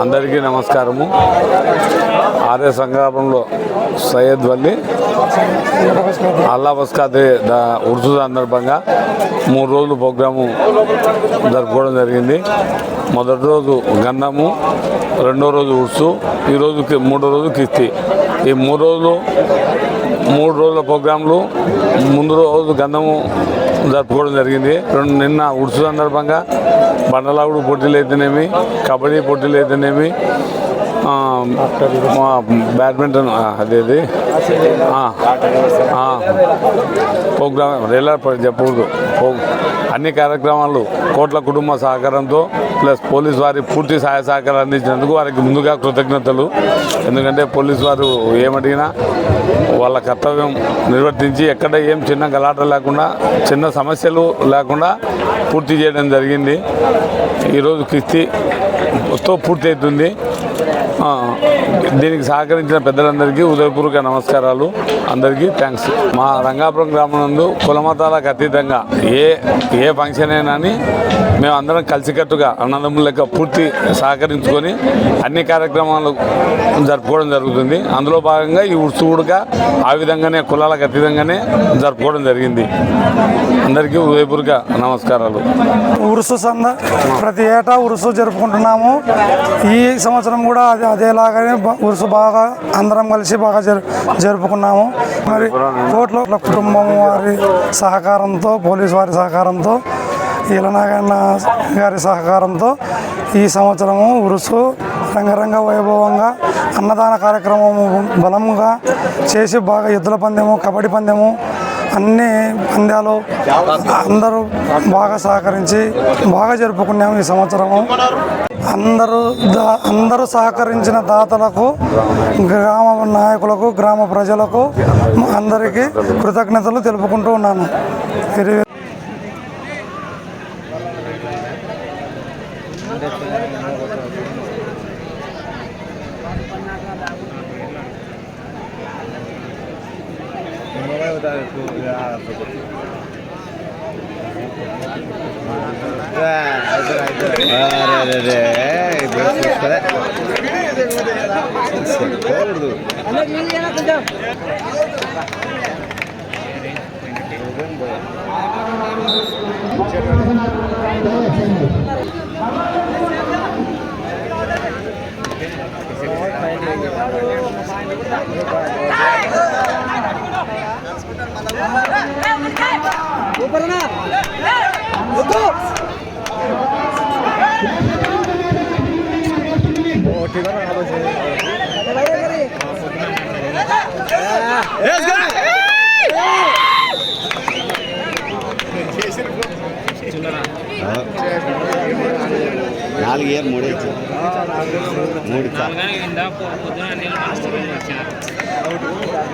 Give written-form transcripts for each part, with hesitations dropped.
అందరికీ నమస్కారము. ఆర్య సంగ్రామంలో సయ్యద్ వల్లి అల్లా బస్కాదే ఉర్సు సందర్భంగా 3 రోజులు ప్రోగ్రాము జరుపుకోవడం జరిగింది. మొదటి రోజు గంధము, రెండో రోజు ఉర్సు, ఈరోజు మూడో రోజు కిస్తీ. ఈ 3 రోజుల ప్రోగ్రాంలు ముందు రోజు గంధము జరుపుకోవడం జరిగింది. నిన్న ఉర్సు సందర్భంగా బండలాగుడు పోటీలు అయితేనేమి, కబడ్డీ పోటీలు అయితేనేమి, బ్యాడ్మింటన్ అదేది ప్రోగ్రామ్ రేలా చెప్పకూడదు. అన్ని కార్యక్రమాలు కోట్ల కుటుంబ సహకారంతో ప్లస్ పోలీసు వారి పూర్తి సహాయ సహకారం అందించినందుకు వారికి ముందుగా కృతజ్ఞతలు. ఎందుకంటే పోలీసు వారు ఏమడిగినా వాళ్ళ కర్తవ్యం నిర్వర్తించి ఎక్కడ ఏం చిన్న గలాట లేకుండా, చిన్న సమస్యలు లేకుండా పూర్తి చేయడం జరిగింది. ఈరోజు కిస్తీతో పూర్తి అవుతుంది. దీనికి సహకరించిన పెద్దలందరికీ ఉదయపూర్వక నమస్కారాలు. అందరికీ థ్యాంక్స్. మా రంగాపురం గ్రామం నందు కులమతాలకు అతీతంగా ఏ ఫంక్షన్ అయినా అని మేము అందరం కలిసికట్టుగా అన్నదమ్ముల లెక్క పూర్తి సహకరించుకొని అన్ని కార్యక్రమాలు జరుపుకోవడం జరుగుతుంది. అందులో భాగంగా ఈ ఉర్సు కూడా ఆ విధంగానే కులాలకు అతీతంగానే జరుపుకోవడం జరిగింది. అందరికీ ఉదయపూర్వక నమస్కారాలు. ఉరుసు ప్రతి ఏటా ఉరుసు జరుపుకుంటున్నాము. ఈ సంవత్సరం కూడా అదేలాగానే ఉరుసు బాగా అందరం కలిసి బాగా జరుపుకున్నాము. మరి కోట్ల కుటుంబం వారి సహకారంతో, పోలీసు వారి సహకారంతో, ఈలనాగన్న గారి సహకారంతో ఈ సంవత్సరము ఉరుసు రంగరంగ వైభవంగా అన్నదాన కార్యక్రమము బలంగా చేసి బాగా ఎద్దుల పందెము, కబడ్డీ పందెము, అన్ని పందాలు అందరూ బాగా సహకరించి బాగా జరుపుకున్నాము. ఈ సంవత్సరము అందరూ సహకరించిన దాతలకు, గ్రామ నాయకులకు, గ్రామ ప్రజలకు అందరికీ కృతజ్ఞతలు తెలుపుకుంటూ ఉన్నాను.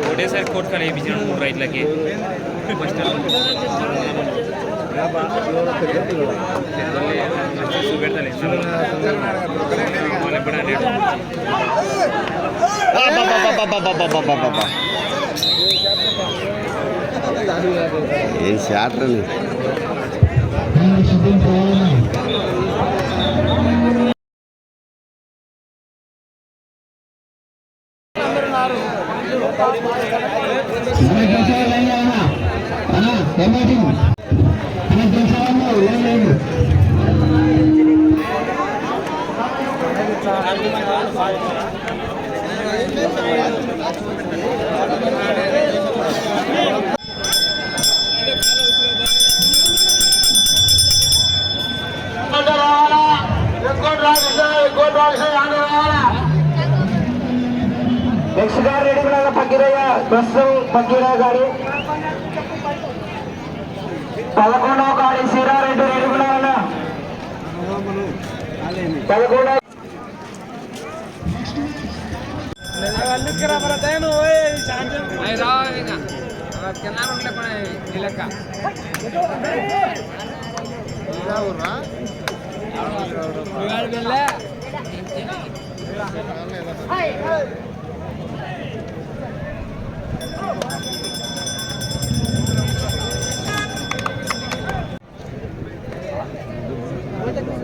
ఒకటేసారి కోట్ కాలు వేయించాను 3 రైట్లకి. ఏం శాటర్ని నెక్స్ట్ గారు రెడీ కూడా పక్కిరయ్య, ప్రస్తుతం పక్కిరయ్య గారి 11వ గాడి సీరారెడ్డి రెడీ కూడా 11 Gracias.